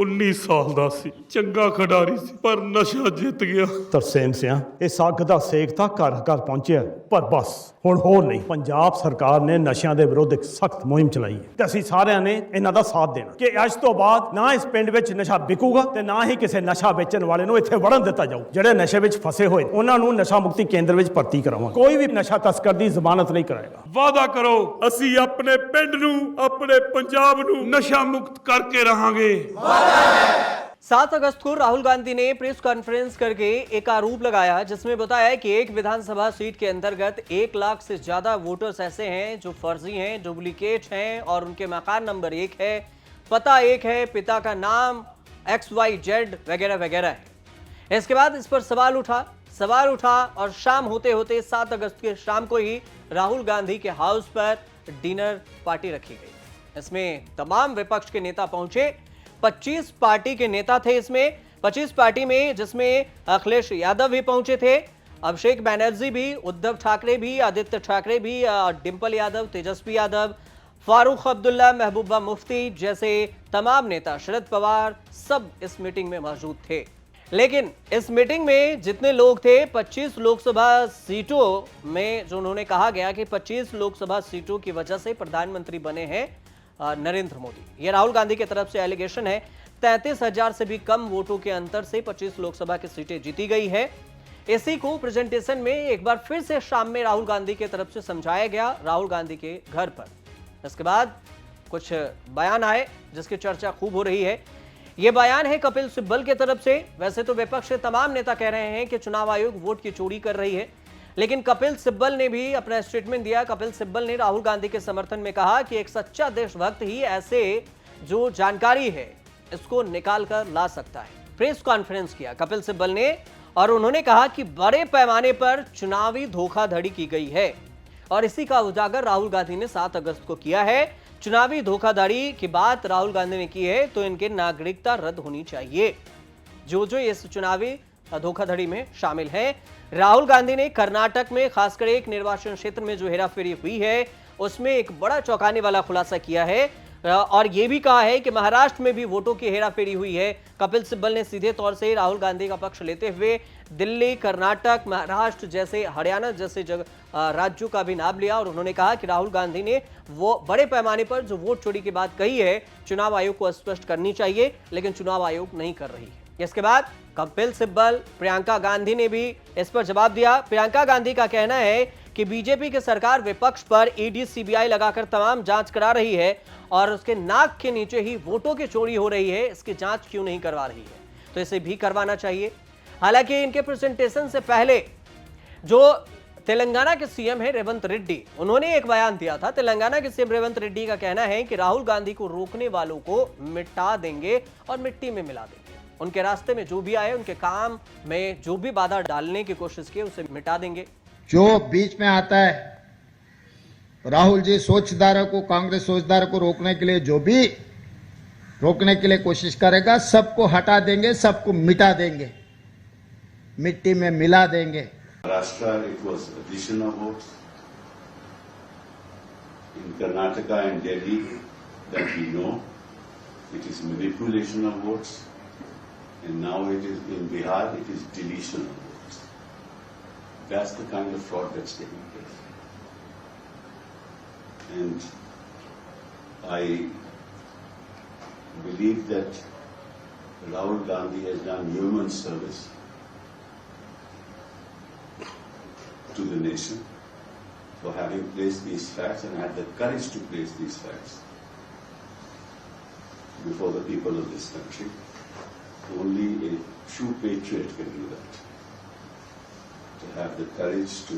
19 ਸਾਲ ਦਾ ਸੀ, ਚੰਗਾ ਖਿਡਾਰੀ ਸੀ, ਪਰ ਨਸ਼ਾ ਜਿੱਤ ਗਿਆ। ਤਰਸੇਮ ਸਿਆ ਇਸ ਅੱਗ ਦਾ ਸੇਕ ਤਾਂ ਘਰ ਘਰ ਪਹੁੰਚਿਆ, ਪਰ ਬਸ ਹੁਣ ਹੋਰ ਨਹੀਂ। ਪੰਜਾਬ ਸਰਕਾਰ ਨੇ ਨਸ਼ਿਆਂ ਦੇ ਵਿਰੁੱਧ ਇੱਕ ਸਖਤ ਮੁਹਿੰਮ ਚਲਾਈ ਹੈ ਤੇ ਅਸੀਂ ਸਾਰਿਆਂ ਨੇ ਇਹਨਾਂ ਦਾ ਸਾਥ ਦੇਣਾ ਕਿ ਅੱਜ ਤੋਂ ਬਾਅਦ ਨਾ ਇਸ ਪਿੰਡ ਵਿੱਚ ਨਸ਼ਾ ਵਿਕੂਗਾ ਤੇ ਨਾ ਹੀ ਕਿਸੇ ਨਸ਼ਾ ਵੇਚਣ ਵਾਲੇ ਨੂੰ ਇੱਥੇ ਵੜਨ ਦਿੱਤਾ ਜਾਊ। ਜਿਹੜੇ ਨਸ਼ੇ ਵਿੱਚ ਫਸੇ ਹੋਏ ਉਹਨਾਂ ਨੂੰ ਨਸ਼ਾ ਮੁਕਤੀ ਕੇਂਦਰ ਵਿੱਚ ਭਰਤੀ ਕਰਾਵਾਂਗੇ। ਕੋਈ ਵੀ ਨਸ਼ਾ ਤਸਕਰ ਦੀ ਜ਼ਮਾਨਤ ਨਹੀਂ ਕਰਾਏਗਾ। ਵਾਅਦਾ ਕਰੋ, ਅਸੀਂ ਆਪਣੇ ਪਿੰਡ ਨੂੰ, ਆਪਣੇ ਪੰਜਾਬ ਨੂੰ नशा मुक्त करके रहेंगे। 7 अगस्त को राहुल गांधी ने प्रेस कॉन्फ्रेंस करके एक आरोप लगाया जिसमें बताया कि एक विधानसभा सीट के अंतर्गत 1 लाख से ज्यादा वोटर्स ऐसे हैं जो फर्जी हैं, डुप्लीकेट हैं और उनके मकान नंबर 1 है, पता 1 है, पिता का नाम XYZ वगैरह वगैरह है। इसके बाद इस पर सवाल उठा और शाम होते होते 7 अगस्त के शाम को ही राहुल गांधी के हाउस पर डिनर पार्टी रखी गई। इसमें तमाम विपक्ष के नेता पहुंचे। 25 पार्टी के नेता थे इसमें, 25 पार्टी में, जिसमें अखिलेश यादव भी पहुंचे थे, अभिषेक बैनर्जी भी, उद्धव ठाकरे भी, आदित्य ठाकरे भी, डिंपल यादव, तेजस्वी यादव, फारूक अब्दुल्ला, महबूबा मुफ्ती जैसे तमाम नेता, शरद पवार, सब इस मीटिंग में मौजूद थे। लेकिन इस मीटिंग में जितने लोग थे, 25 लोकसभा सीटों में जो उन्होंने कहा गया कि 25 लोकसभा सीटों की वजह से प्रधानमंत्री बने हैं नरेंद्र मोदी। यह राहुल गांधी की तरफ से एलिगेशन है। 33,000 से भी कम वोटों के अंतर से 25 लोकसभा की सीटें जीती गई है। इसी को प्रेजेंटेशन में एक बार फिर से शाम में राहुल गांधी की तरफ से समझाया गया, राहुल गांधी के घर पर। इसके बाद कुछ बयान आए जिसकी चर्चा खूब हो रही है। यह बयान है कपिल सिब्बल की तरफ से। वैसे तो विपक्ष के तमाम नेता कह रहे हैं कि चुनाव आयोग वोट की चोरी कर रही है, लेकिन कपिल सिब्बल ने भी अपना स्टेटमेंट दिया। कपिल सिब्बल ने राहुल गांधी के समर्थन में कहा कि एक सच्चा देशभक्त ही ऐसे जो जानकारी है इसको निकाल कर ला सकता है। प्रेस कॉन्फ्रेंस किया कपिल सिब्बल ने और उन्होंने कहा कि बड़े पैमाने पर चुनावी धोखाधड़ी की गई है और इसी का उजागर राहुल गांधी ने 7 अगस्त को किया है। चुनावी धोखाधड़ी की बात राहुल गांधी ने की है तो इनकी नागरिकता रद्द होनी चाहिए। जो इस चुनावी धोखाधड़ी में शामिल है। राहुल गांधी ने कर्नाटक में खासकर एक निर्वाचन क्षेत्र में जो हेराफेरी हुई है उसमें एक बड़ा चौंकाने वाला खुलासा किया है और यह भी कहा है कि महाराष्ट्र में भी वोटों की हेराफेरी हुई है। कपिल सिब्बल ने सीधे तौर से राहुल गांधी का पक्ष लेते हुए दिल्ली, कर्नाटक, महाराष्ट्र जैसे, हरियाणा जैसे राज्यों का भी नाम लिया और उन्होंने कहा कि राहुल गांधी ने वो बड़े पैमाने पर जो वोट चोरी की बात कही है चुनाव आयोग को स्पष्ट करनी चाहिए, लेकिन चुनाव आयोग नहीं कर रही है। इसके बाद कपिल सिब्बल, प्रियंका गांधी ने भी इस पर जवाब दिया। प्रियंका गांधी का कहना है कि बीजेपी की सरकार विपक्ष पर ईडी, सीबीआई लगाकर तमाम जांच करा रही है और उसके नाक के नीचे ही वोटों की चोरी हो रही है, इसकी जांच क्यों नहीं करवा रही है, तो इसे भी करवाना चाहिए। हालांकि इनके प्रेजेंटेशन से पहले जो तेलंगाना के सीएम है रेवंत रेड्डी, उन्होंने एक बयान दिया था। तेलंगाना के सीएम रेवंत रेड्डी का कहना है कि राहुल गांधी को रोकने वालों को मिटा देंगे और मिट्टी में मिला देंगे। उनके रास्ते में जो भी आए, उनके काम में जो भी बाधा डालने की कोशिश की, उसे मिटा देंगे। जो बीच में आता है, राहुल जी सोचधारा को, कांग्रेस सोचधारा को रोकने के लिए जो भी रोकने के लिए कोशिश करेगा, सबको हटा देंगे, सबको मिटा देंगे, मिट्टी में मिला देंगे। Maharashtra, it was addition of votes. In Karnataka and Delhi, that we know, it is manipulation of votes. And now it is in Bihar, it is deletion of votes. That's the kind of fraud that's taking place. And I believe that Rahul Gandhi has done human service to the nation for having placed these facts and had the courage to place these facts before the people of this country. Only a true patriot can do that. To have the courage to,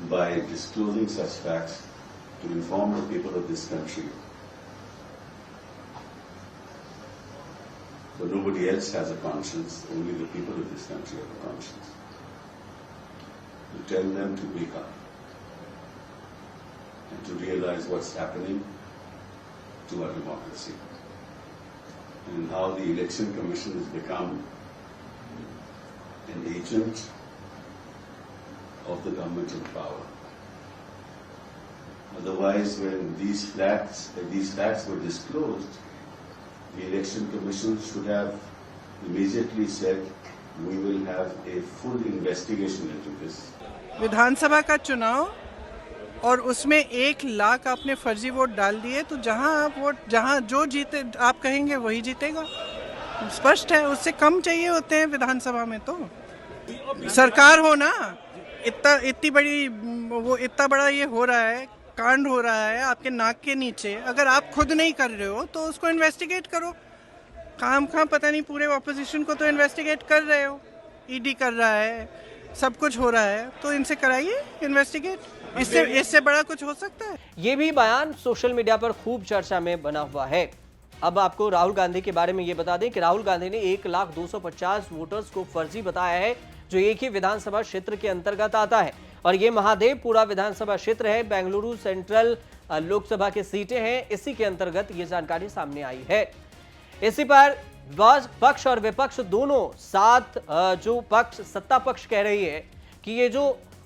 by disclosing such facts, to inform the people of this country. So nobody else has a conscience, only the people of this country have a conscience. To tell them to wake up and to realize what's happening to our democracy and how the Election Commission has become an agent of the government in power. Otherwise, when these facts were disclosed, the Election Commission should have immediately said, we will have a full investigation into this. विधानसभा का चुनाव और उसमें 1 लाख आपने फर्जी vote डाल दिए, तो जहां जो जीते आप कहेंगे वही जीतेगा। स्पष्ट है, उससे कम चाहिए होते हैं विधानसभा में। तो सरकार हो ना, इतनी बड़ा ये हो रहा है, कांड हो रहा है आपके नाक के नीचे। अगर आप खुद नहीं कर रहे हो तो उसको इन्वेस्टिगेट करो। काम पता नहीं, पूरे ऑपोजिशन को तो इन्वेस्टिगेट कर रहे हो, ईडी कर रहा है, सब कुछ हो रहा है, तो इनसे कराइए इन्वेस्टिगेट। इससे बड़ा कुछ हो सकता है? ये भी बयान सोशल मीडिया पर खूब चर्चा में बना हुआ है। अब आपको राहुल गांधी के बारे में ये बता दें कि राहुल गांधी ने 1,250 वोटर्स को फर्जी बताया है, जो एक ही विधानसभा क्षेत्र के अंतर्गत आता है। और ये महादेवपुरा विधानसभा क्षेत्र है, बेंगलुरु सेंट्रल लोकसभा की सीटें हैं, इसी के अंतर्गत ये जानकारी सामने आई है। इसी पर पक्ष और विपक्ष दोनों साथ, जो पक्ष सत्ता पक्ष कह रही है कि ये जो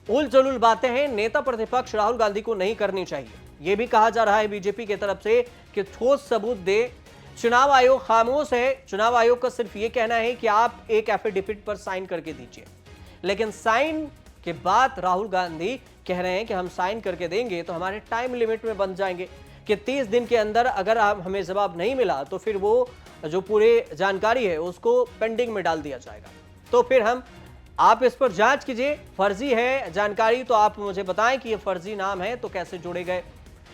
उल जलूल बातें हैं नेता प्रतिपक्ष राहुल गांधी को नहीं करनी चाहिए। यह भी कहा जा रहा है बीजेपी की तरफ से कि ठोस सबूत दे। चुनाव आयोग खामोश है। चुनाव आयोग का सिर्फ ये कहना है कि आप एक एफिडेविट पर साइन करके दीजिए, लेकिन साइन के बाद राहुल गांधी कह रहे हैं कि हम साइन करके देंगे तो हमारे टाइम लिमिट में बन जाएंगे कि 30 दिन के अंदर अगर हमें जवाब नहीं मिला तो फिर वो जो पूरे जानकारी है उसको पेंडिंग में डाल दिया जाएगा। तो फिर आप इस पर जांच कीजिए, फर्जी है जानकारी तो आप मुझे बताएं कि ये फर्जी नाम है तो कैसे जोड़े गए,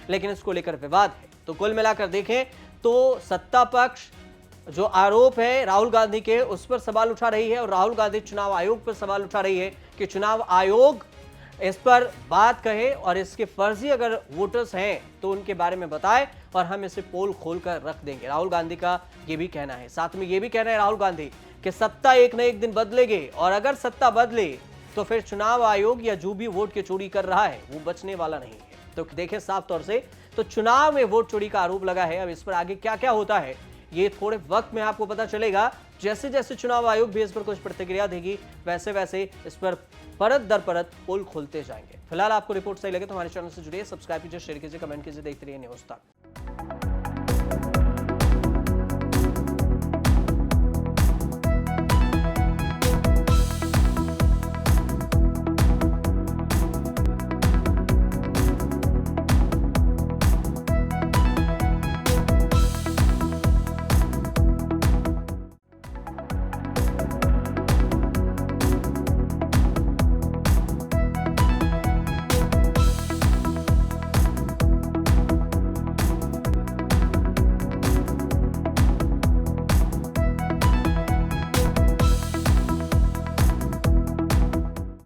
लेकिन इसको लेकर विवाद है। तो कुल मिलाकर देखें तो सत्ता पक्ष जो आरोप है राहुल गांधी के उस पर सवाल उठा रही है और राहुल गांधी चुनाव आयोग पर सवाल उठा रही है कि चुनाव आयोग इस पर बात कहे और इसके फर्जी अगर वोटर्स हैं तो उनके बारे में बताए और हम इसे पोल खोलकर रख देंगे। राहुल गांधी का ये भी कहना है। साथ में ये भी कहना है राहुल गांधी कि सत्ता एक न एक दिन बदलेगी और अगर सत्ता बदले तो फिर चुनाव आयोग या जो भी वोट की चोरी कर रहा है वो बचने वाला नहीं है। तो देखें साफ तौर से तो चुनाव में वोट चोरी का आरोप लगा है। अब इस पर आगे क्या क्या होता है ये थोड़े वक्त में आपको पता चलेगा। जैसे जैसे चुनाव आयोग भी इस पर कुछ प्रतिक्रिया देगी वैसे वैसे इस पर परत दर परत पोल खोलते जाएंगे। फिलहाल आपको रिपोर्ट सही लगे तो हमारे चैनल से जुड़िए, सब्सक्राइब कीजिए, शेयर कीजिए, कमेंट कीजिए। देखते रहिए न्यूज़ तक।